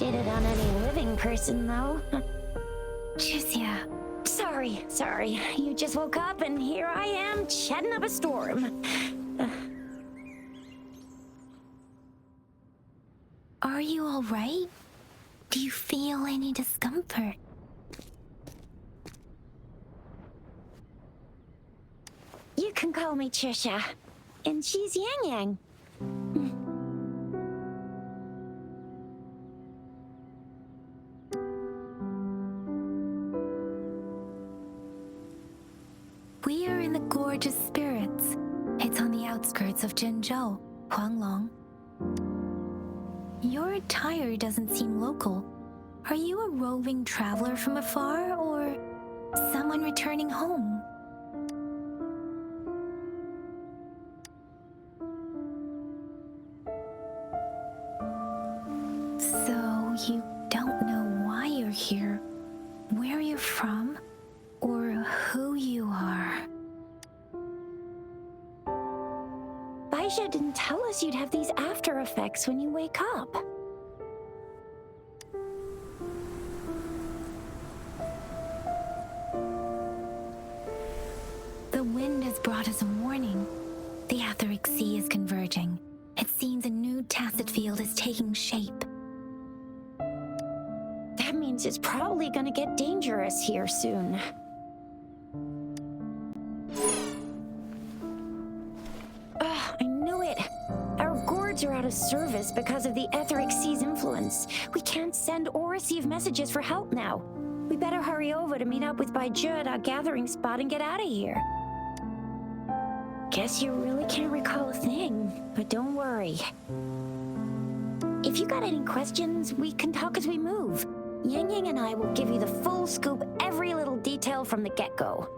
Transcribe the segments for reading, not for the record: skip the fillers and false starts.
Did it on any living person, though. Jusia. Sorry. You just woke up and here I am, chatting up a storm. Are you all right? Do you feel any discomfort? You can call me Trisha. And she's Yang Yang. We are in the Gorge of Spirits. It's on the outskirts of Zhenzhou, Huanglong. Your attire doesn't seem local. Are you a roving traveler from afar, or someone returning home? So you don't know why you're here, where you're from, or who you are. Baisha didn't tell us you'd have these after effects when you wake up. The wind has brought us a warning. The Etheric Sea is converging. It seems a new tacit field is taking shape. That means it's probably gonna get dangerous here soon. I knew it. Our gourds are out of service because of the Etheric Sea's influence. We can't send or receive messages for help now. We better hurry over to meet up with Baiju at our gathering spot and get out of here. Guess you really can't recall a thing, but don't worry. If you got any questions, we can talk as we move. Yang Yang and I will give you the full scoop, every little detail from the get-go.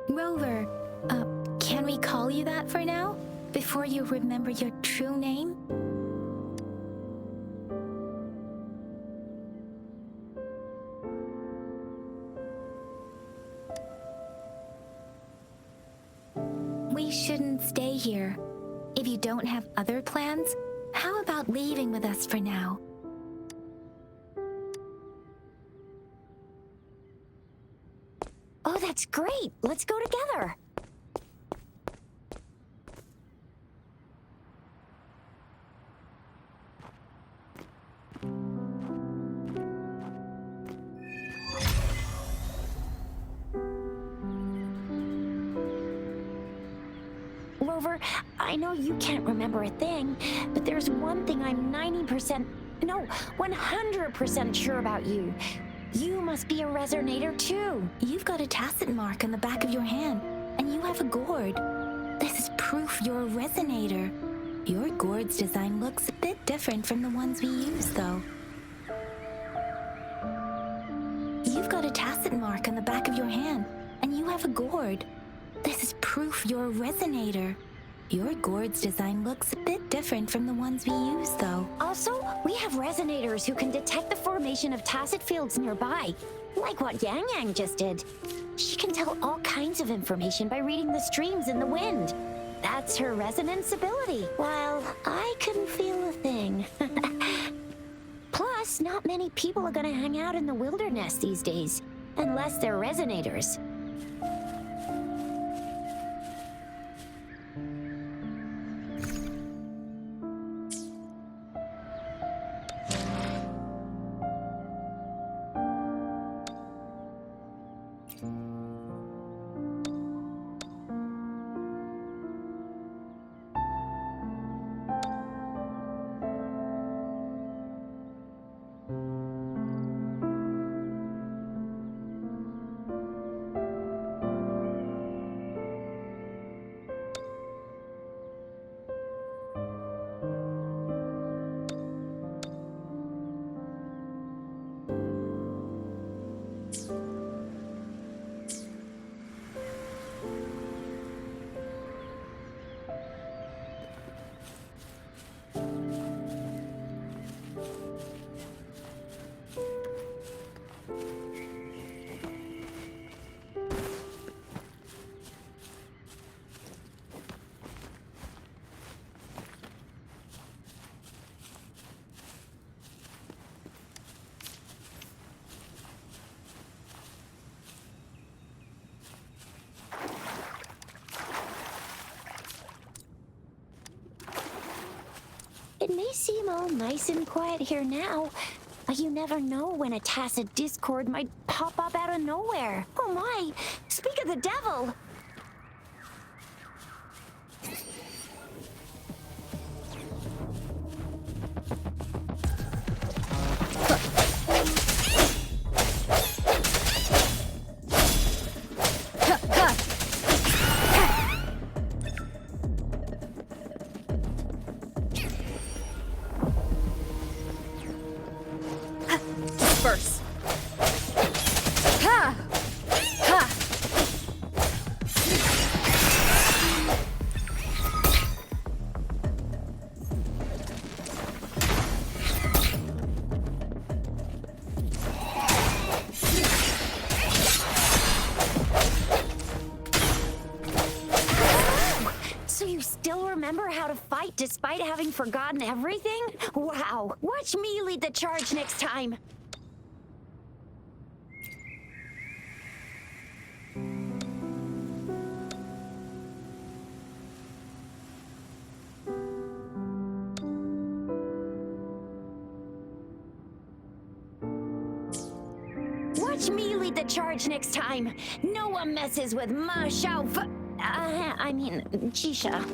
Rover, can we call you that for now? Before you remember your true name? We shouldn't stay here. If you don't have other plans, how about leaving with us for now? Oh, that's great! Let's go together! Rover, I know you can't remember a thing, but there's one thing I'm 100% sure about you. You must be a resonator too. You've got a tacit mark on the back of your hand, and you have a gourd. This is proof you're a resonator. Your gourd's design looks a bit different from the ones we use, though. You've got a tacit mark on the back of your hand, and you have a gourd. This is proof you're a resonator. Your gourd's design looks a bit different from the ones we use, though. Also, we have resonators who can detect the formation of tacit fields nearby, like what Yang Yang just did. She can tell all kinds of information by reading the streams in the wind. That's her resonance ability, while I couldn't feel a thing. Plus, not many people are gonna hang out in the wilderness these days, unless they're resonators. may seem all nice and quiet here now, but you never know when a tacit discord might pop up out of nowhere. Oh my! Speak of the devil! Disperse. Ha! Ha! So you still remember how to fight despite having forgotten everything? Wow! Watch me lead the charge next time! Watch me lead the charge next time! No one messes with Ma Xiao I mean, Jisha.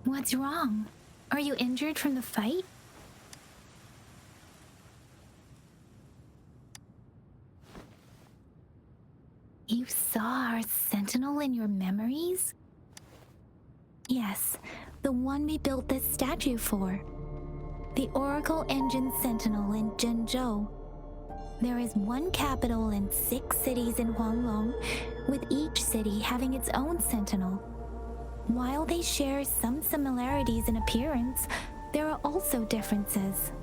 What's wrong? Are you injured from the fight? You saw our sentinel in your memories? Yes, the one we built this statue for. The Oracle Engine Sentinel in Zhenzhou. There is one capital and 6 cities in Huanglong, with each city having its own sentinel. While they share some similarities in appearance, there are also differences.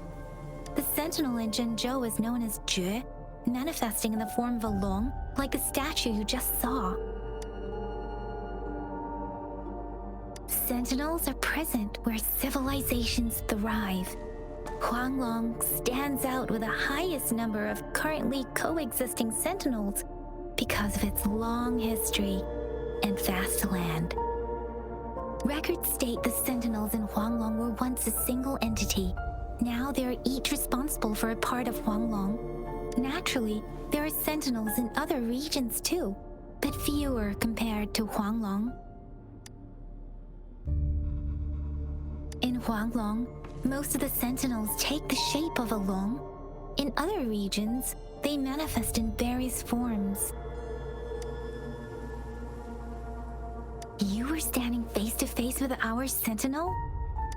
The sentinel in Zhenzhou is known as Jue, manifesting in the form of a long, like the statue you just saw. Sentinels are present where civilizations thrive. Huanglong stands out with the highest number of currently coexisting sentinels because of its long history and vast land. Records state the sentinels in Huanglong were once a single entity. Now they are each responsible for a part of Huanglong. Naturally, there are sentinels in other regions too, but fewer compared to Huanglong. In Huanglong, most of the sentinels take the shape of a long. In other regions, they manifest in various forms. You were standing face to face with our sentinel?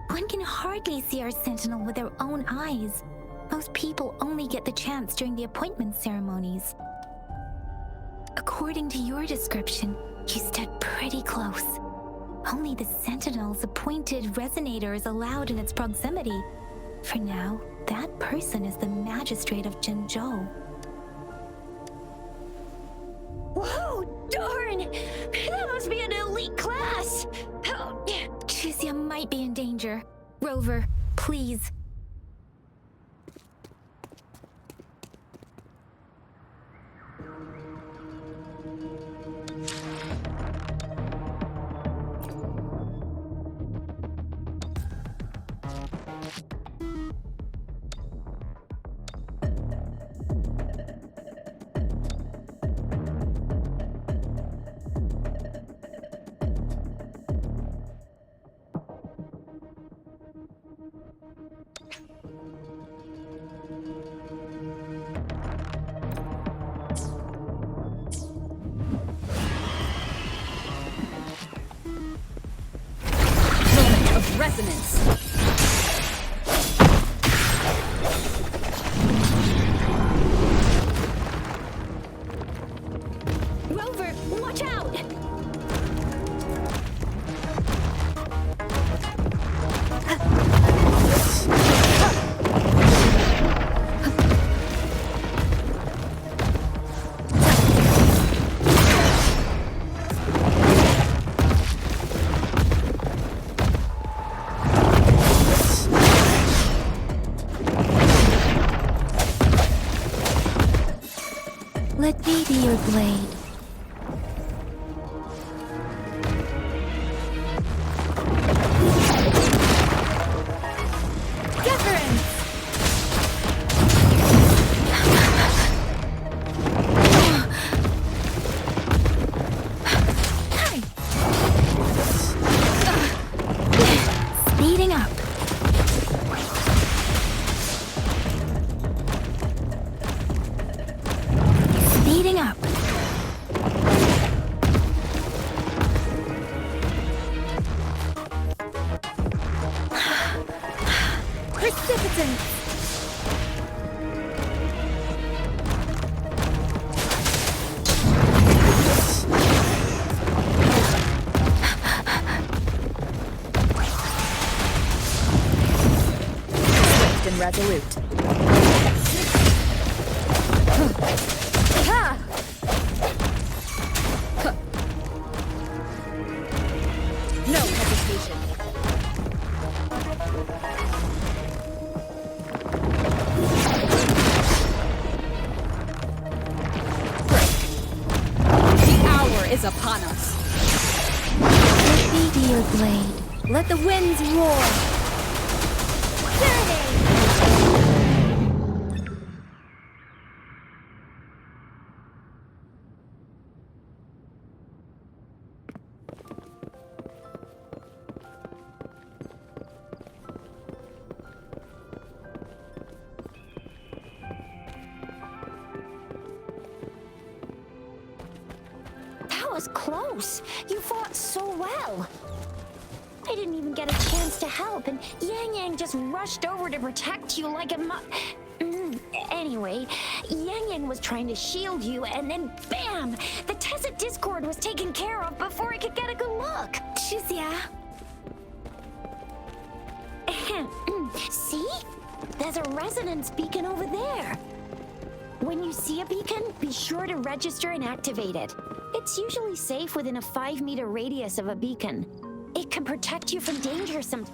One can hardly see our sentinel with their own eyes. Most people only get the chance during the appointment ceremonies. According to your description, you stood pretty close. Only the sentinel's appointed resonator is allowed in its proximity. For now, that person is the magistrate of Zhenzhou. Whoa, darn! That must be an elite class! Oh, Chizia might be in danger. Rover, please. Resonance. Rover, watch out! blade. Deference! Speeding up. Speeding up. Precipitant! Swift and resolute. Ha! No hesitation. The hour is upon us. Let me be your blade. Let the winds roar. That was close. You fought so well. I didn't even get a chance to help, and Yang Yang just rushed over to protect you like a Anyway, Yang Yang was trying to shield you, and then BAM! The Tessa Discord was taken care of before I could get a good look. Shizia. See? There's a resonance beacon over there. When you see a beacon, be sure to register and activate it. It's usually safe within a 5-meter radius of a beacon. It can protect you from danger some...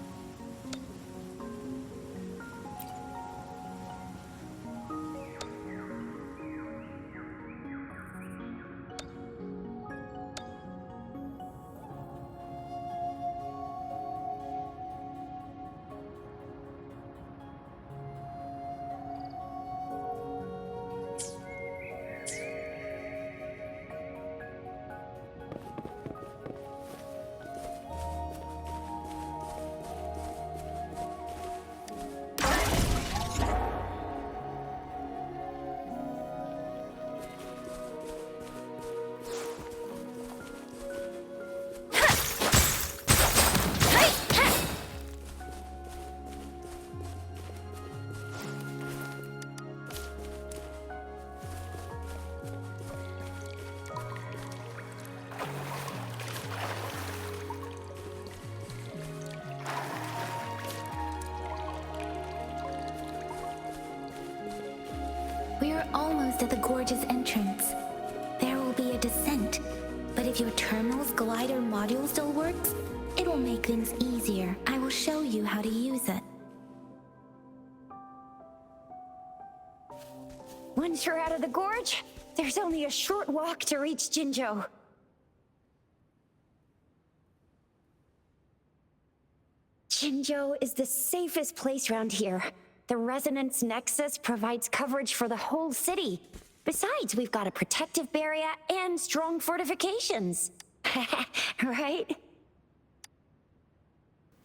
We are almost at the gorge's entrance. There will be a descent, but if your terminal's glider module still works, it will make things easier. I will show you how to use it. Once you're out of the gorge, there's only a short walk to reach Jinzhou. Jinzhou is the safest place around here. The Resonance Nexus provides coverage for the whole city. Besides, we've got a protective barrier and strong fortifications. Right?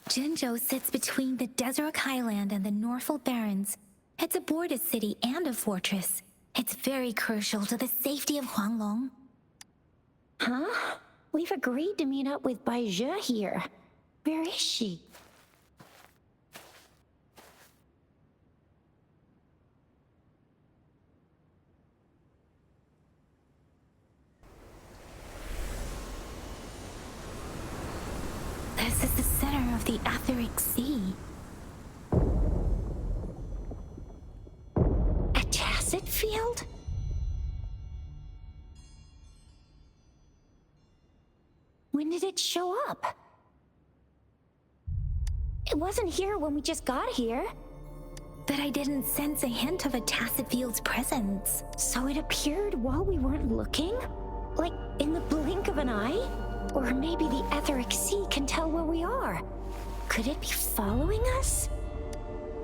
Jinzhou sits between the Desert Highland and the Norfolk Barrens. It's a border city and a fortress. It's very crucial to the safety of Huanglong. Huh? We've agreed to meet up with Bai Zhe here. Where is she? This is the center of the Etheric Sea. A tacit field? When did it show up? It wasn't here when we just got here. but I didn't sense a hint of a tacit field's presence. So it appeared while we weren't looking? Like in the blink of an eye? Or maybe the etheric sea can tell where we are. Could it be following us?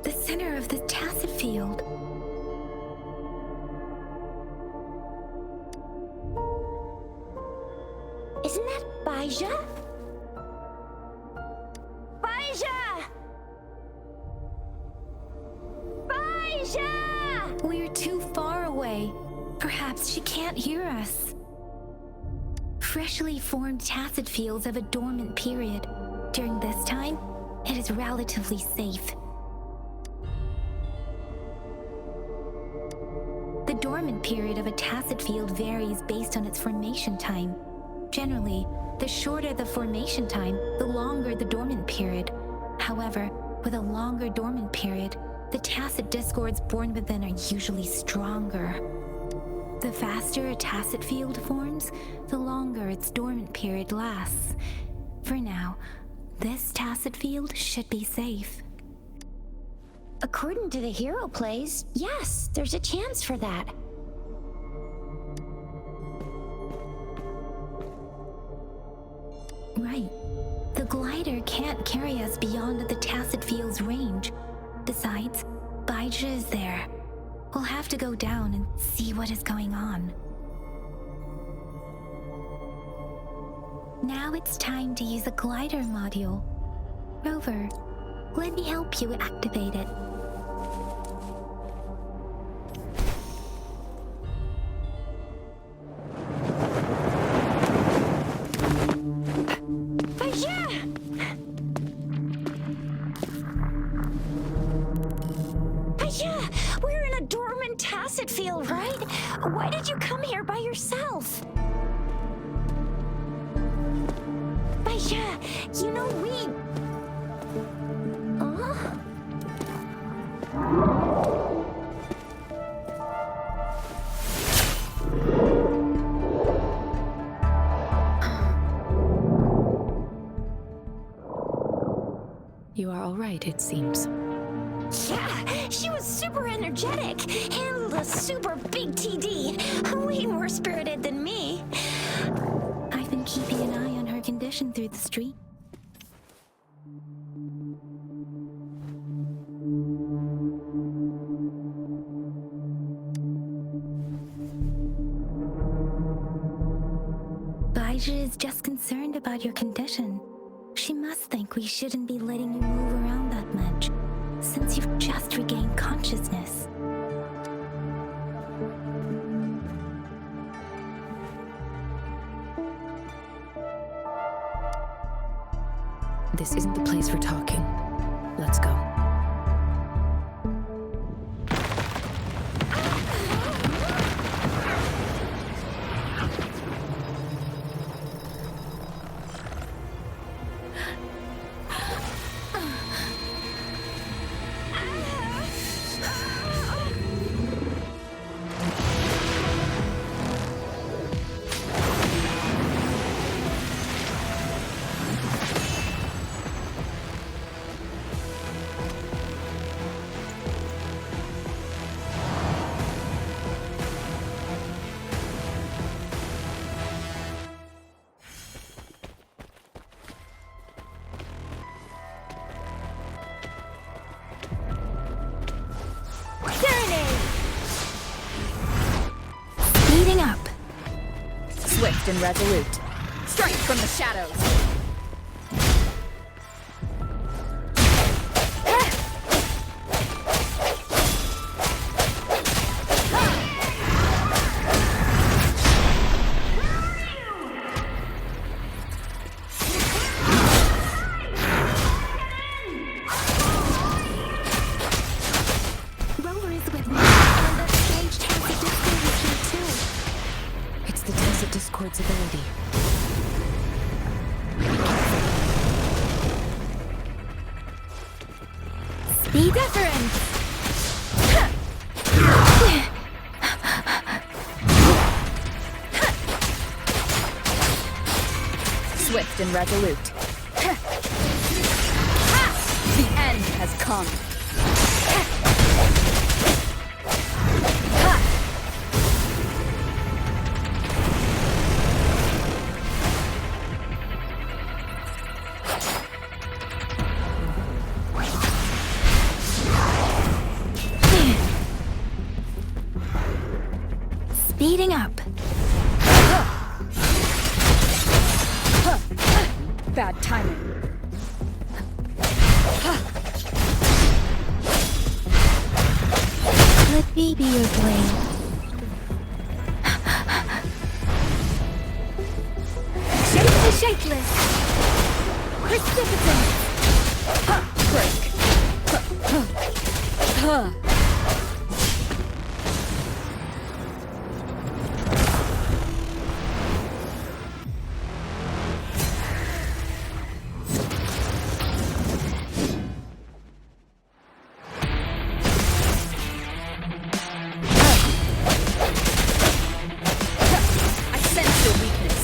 The center of the tacit field. Isn't that Baija? Baija! Baija! We're too far away. Perhaps she can't hear us. Freshly formed tacit fields have a dormant period. During this time, it is relatively safe. The dormant period of a tacit field varies based on its formation time. Generally, the shorter the formation time, the longer the dormant period. However, with a longer dormant period, the tacit discords born within are usually stronger. The faster a tacit field forms, the longer its dormant period lasts. For now, this tacit field should be safe. According to the hero plays, yes, there's a chance for that. Right. The glider can't carry us beyond the tacit field's range. Besides, Baija is there. We'll have to go down and see what is going on. Now it's time to use a glider module. Rover, let me help you activate it. We're in a dormant tacit field, right? Why did you come here by yourself? Baija, you know we... Huh? You are all right, it seems. Yeah, she was super energetic, handled a super big TD, way more spirited than me. I've been keeping an eye on her condition through the street. Baija is just concerned about your condition. She must think we shouldn't be letting you move around that much, since you've just regained consciousness. This isn't the place for talking. Let's go. Speeding up. Swift and resolute. Strike from the shadows. Rover is with me, and that strange tacit discord is here too. It's the tacit discord's ability. Speed deference! Swift and resolute. The end has come. Speeding up. Bad timing. Let me be your blade. Shape the shapeless. Precipitant. Break. I sense your weakness.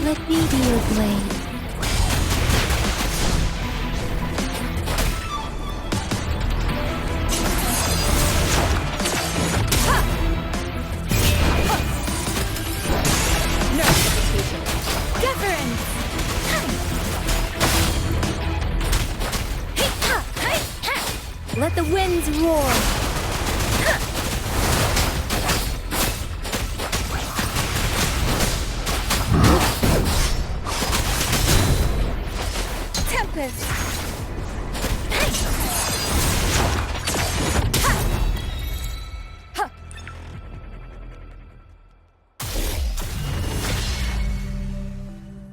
Let me be your blade. Let the winds roar. Tempest.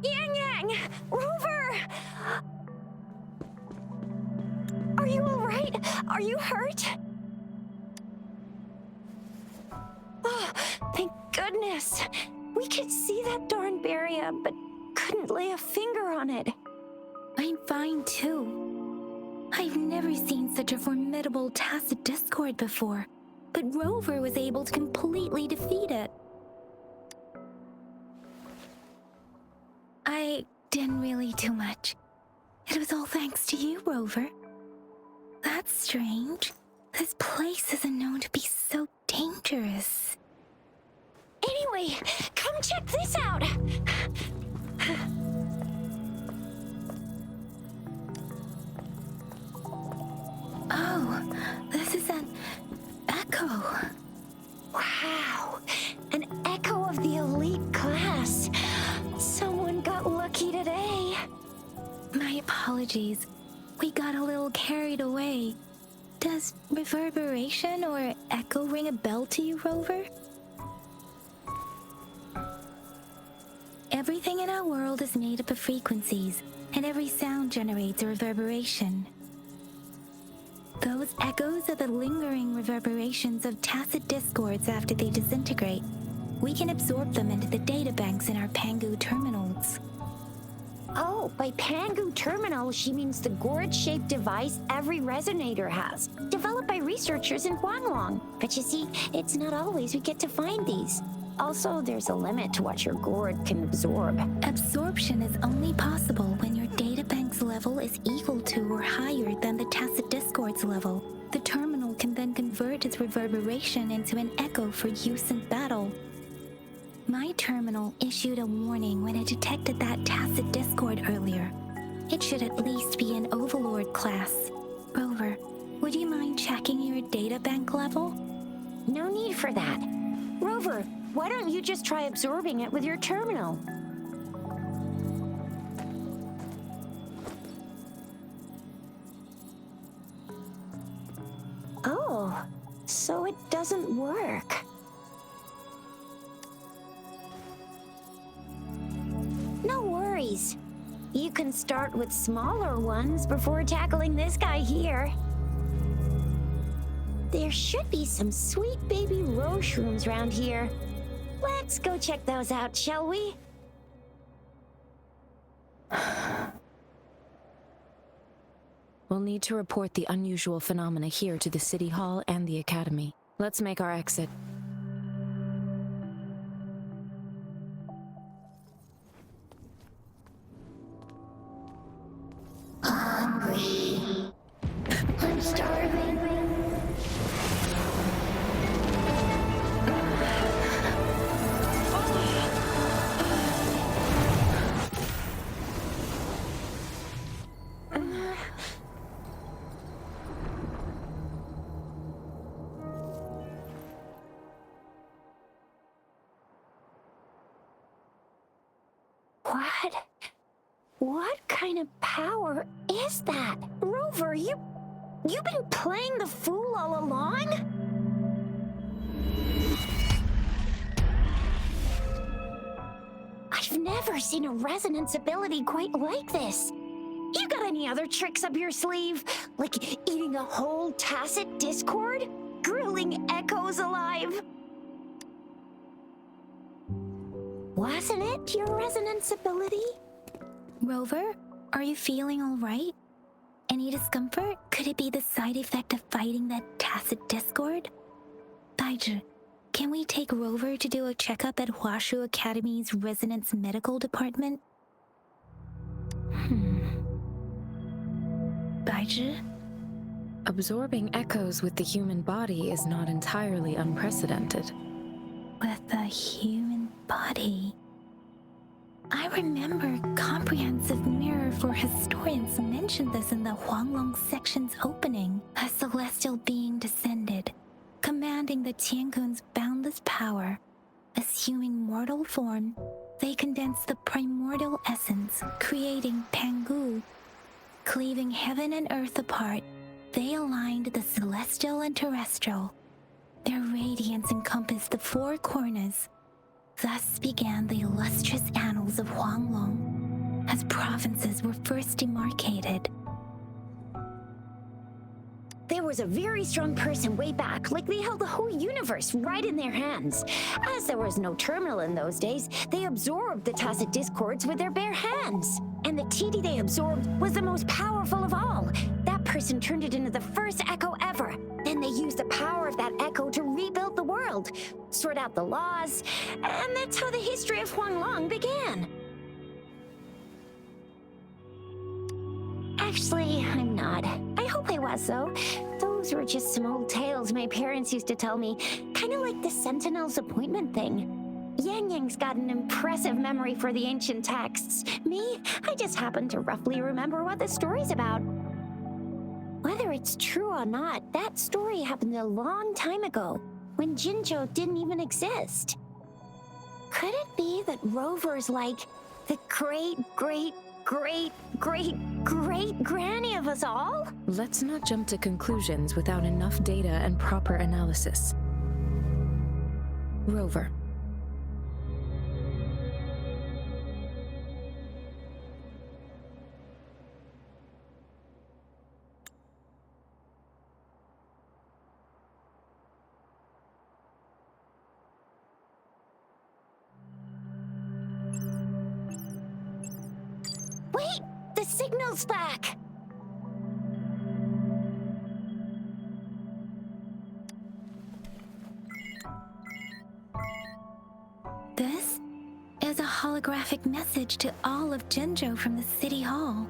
Yang Yang! Rover! Are you alright? Are you hurt? Oh, thank goodness. We could see that darn barrier, but couldn't lay a finger on it. I'm fine too. I've never seen such a formidable tacit discord before, but Rover was able to completely defeat it. I didn't really do much. It was all thanks to you, Rover. That's strange. This place isn't known to be so dangerous. Anyway, come check this out. Oh, this is an echo. Wow, an echo of the elite class. Someone got lucky today. My apologies. We got a little carried away. Does reverberation or echo ring a bell to you, Rover? Everything in our world is made up of frequencies, and every sound generates a reverberation. Those echoes are the lingering reverberations of tacit discords after they disintegrate. We can absorb them into the databanks in our Pangu terminals. Oh, by Pangu Terminal, she means the gourd-shaped device every resonator has, developed by researchers in Huanglong. But you see, it's not always we get to find these. Also, there's a limit to what your gourd can absorb. Absorption is only possible when your databank's level is equal to or higher than the tacit discord's level. The terminal can then convert its reverberation into an echo for use in battle. My terminal issued a warning when it detected that tacit discord earlier. It should at least be an Overlord class. Rover, would you mind checking your databank level? No need for that. Rover, why don't you just try absorbing it with your terminal? Oh, so it doesn't work. No worries. You can start with smaller ones before tackling this guy here. There should be some sweet baby rose shrooms around here. Let's go check those out, shall we? We'll need to report the unusual phenomena here to the City Hall and the Academy. Let's make our exit. Hungry. I'm starving. What kind of power is that? Rover, you've been playing the fool all along? I've never seen a resonance ability quite like this. You got any other tricks up your sleeve? Like eating a whole tacit discord? Grilling echoes alive? Wasn't it your resonance ability? Rover, are you feeling all right? Any discomfort? Could it be the side effect of fighting that tacit discord? Baizhi, can we take Rover to do a checkup at Huashu Academy's Resonance Medical Department? Baizhi? Absorbing echoes with the human body is not entirely unprecedented. With the human body. I remember Comprehensive Mirror for Historians mentioned this in the Huanglong section's opening. A celestial being descended, commanding the Tiankun's boundless power. Assuming mortal form, they condensed the primordial essence, creating Pangu. Cleaving heaven and earth apart, they aligned the celestial and terrestrial. Their radiance encompassed the four corners. Thus began the illustrious annals of Huanglong, as provinces were first demarcated. There was a very strong person way back, like they held the whole universe right in their hands. As there was no terminal in those days, they absorbed the tacit discords with their bare hands. And the TD they absorbed was the most powerful of all. That person turned it into the first echo ever. Then they used the power of that echo to rebuild the world, sort out the laws, and that's how the history of Huanglong began. Actually, I'm not. I hope I was, though. Those were just some old tales my parents used to tell me, kind of like the Sentinel's appointment thing. Yang Yang's got an impressive memory for the ancient texts. Me, I just happen to roughly remember what the story's about. Whether it's true or not, that story happened a long time ago, when Jinzhou didn't even exist. Could it be that Rover's like the great-great-great-great-great-granny of us all? Let's not jump to conclusions without enough data and proper analysis. Rover. Wait! The signal's back! This is a holographic message to all of Jinzhou from the City Hall.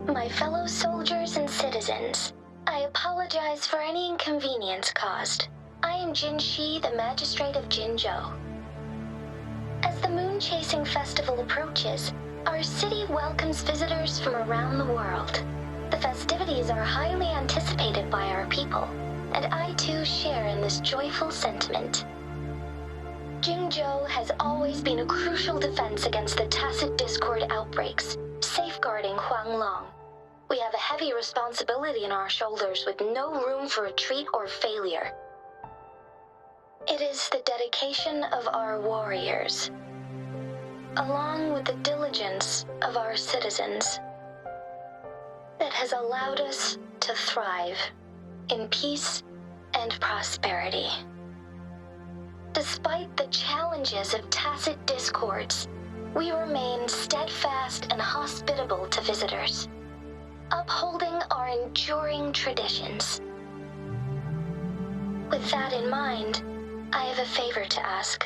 My fellow soldiers and citizens, I apologize for any inconvenience caused. I am Jin Shi, the Magistrate of Jinzhou. As the Moon Chasing Festival approaches, our city welcomes visitors from around the world. The festivities are highly anticipated by our people, and I too share in this joyful sentiment. Jinzhou has always been a crucial defense against the tacit discord outbreaks, safeguarding Huanglong. We have a heavy responsibility on our shoulders with no room for retreat or failure. It is the dedication of our warriors, along with the diligence of our citizens, that has allowed us to thrive in peace and prosperity. Despite the challenges of tacit discords, we remain steadfast and hospitable to visitors, upholding our enduring traditions. With that in mind, I have a favor to ask.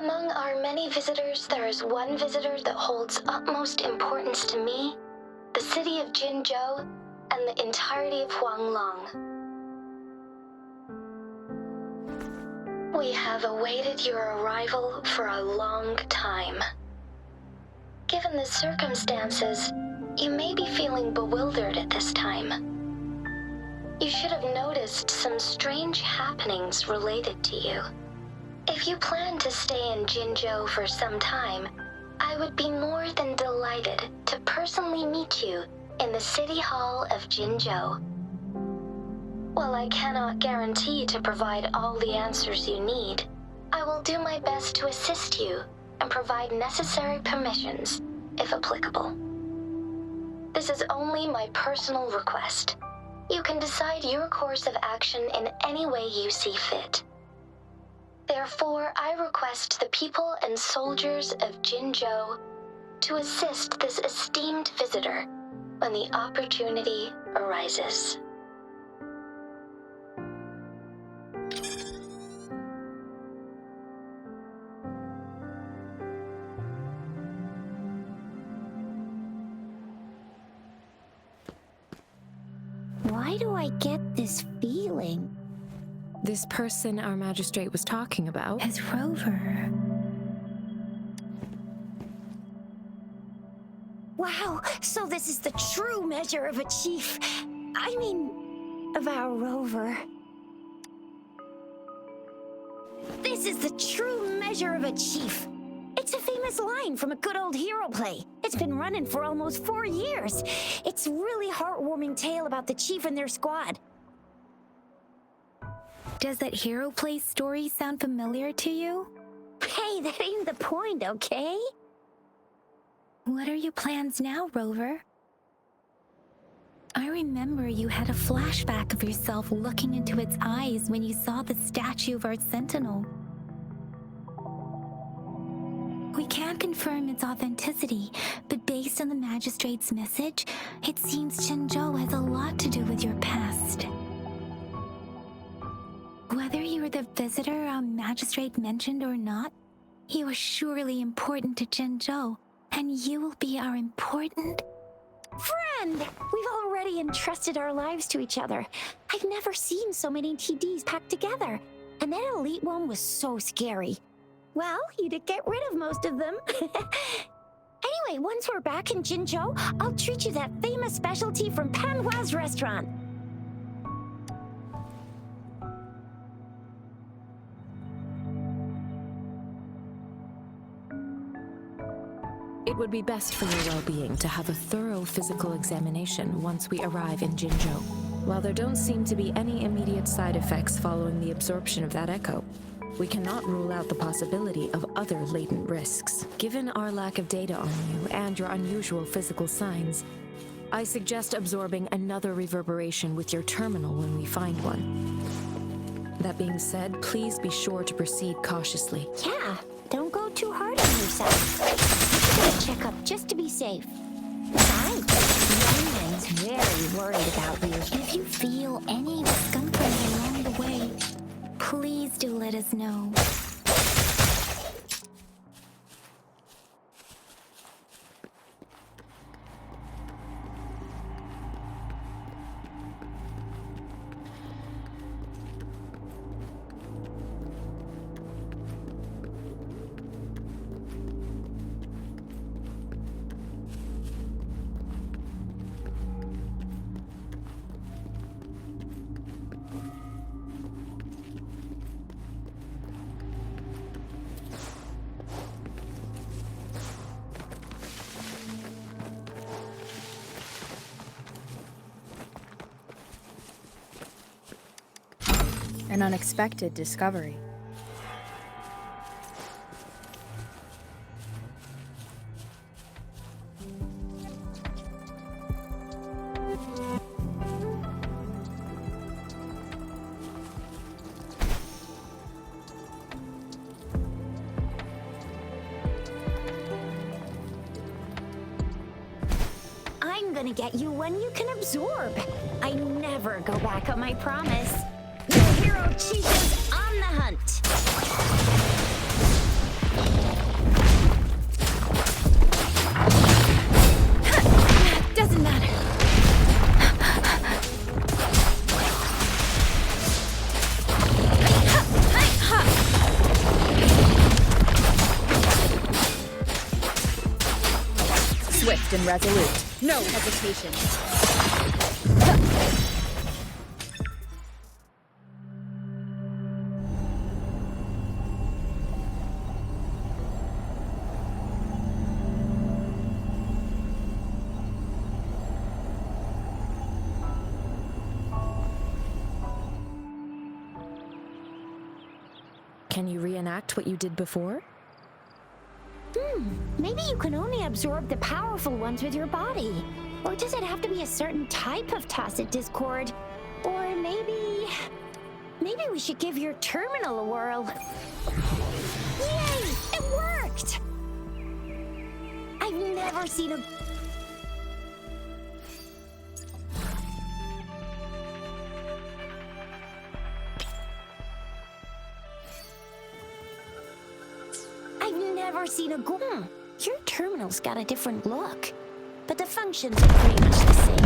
Among our many visitors, there is one visitor that holds utmost importance to me, the city of Jinzhou, and the entirety of Huanglong. We have awaited your arrival for a long time. Given the circumstances, you may be feeling bewildered at this time. You should have noticed some strange happenings related to you. If you plan to stay in Jinzhou for some time, I would be more than delighted to personally meet you in the City Hall of Jinzhou. While I cannot guarantee to provide all the answers you need, I will do my best to assist you and provide necessary permissions, if applicable. This is only my personal request. You can decide your course of action in any way you see fit. Therefore, I request the people and soldiers of Jinzhou to assist this esteemed visitor when the opportunity arises. Why do I get this feeling? This person our magistrate was talking about. As Rover. Wow, so this is the true measure of a chief. I mean, of our rover. This is the true measure of a chief. It's a famous line from a good old hero play. It's been running for almost 4 years. It's a really heartwarming tale about the chief and their squad. Does that hero play story sound familiar to you? Hey, that ain't the point, okay? What are your plans now, Rover? I remember you had a flashback of yourself looking into its eyes when you saw the statue of our sentinel. We can't confirm its authenticity, but based on the magistrate's message, it seems Jinzhou has a lot to do with your past. Whether you were the visitor our magistrate mentioned or not, you are surely important to Jinzhou, and you will be our important Friend! We've already entrusted our lives to each other. I've never seen so many TDs packed together. And that elite one was so scary. Well, you did get rid of most of them. Anyway, once we're back in Jinzhou, I'll treat you that famous specialty from Panhua's restaurant. It would be best for your well-being to have a thorough physical examination once we arrive in Jinzhou. While there don't seem to be any immediate side effects following the absorption of that echo, we cannot rule out the possibility of other latent risks. Given our lack of data on you and your unusual physical signs, I suggest absorbing another reverberation with your terminal when we find one. That being said, please be sure to proceed cautiously. Yeah, don't go too hard on yourself. Get a checkup just to be safe. Besides, Yang Yang's very worried about you. If you feel any discomfort along the way, please do let us know. An unexpected discovery. I'm gonna get you one you can absorb. I never go back on my promise. The hero chief is on the hunt. Doesn't matter. Swift and resolute. No hesitation. Can you reenact what you did before? Maybe you can only absorb the powerful ones with your body. Or does it have to be a certain type of tacit discord? Or maybe we should give your terminal a whirl. Yay! It worked! I've never seen a... Your terminal's got a different look, but the functions are pretty much the same.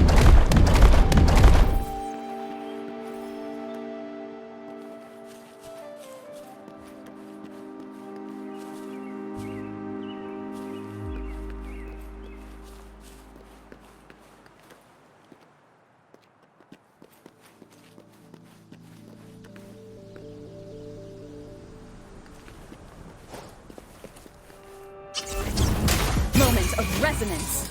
Moment of resonance.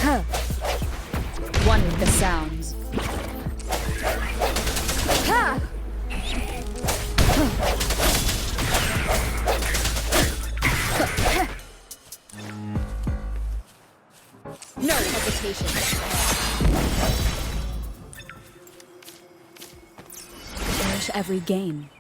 Huh. One with the sounds. Ha! No hesitation. Cherish every game.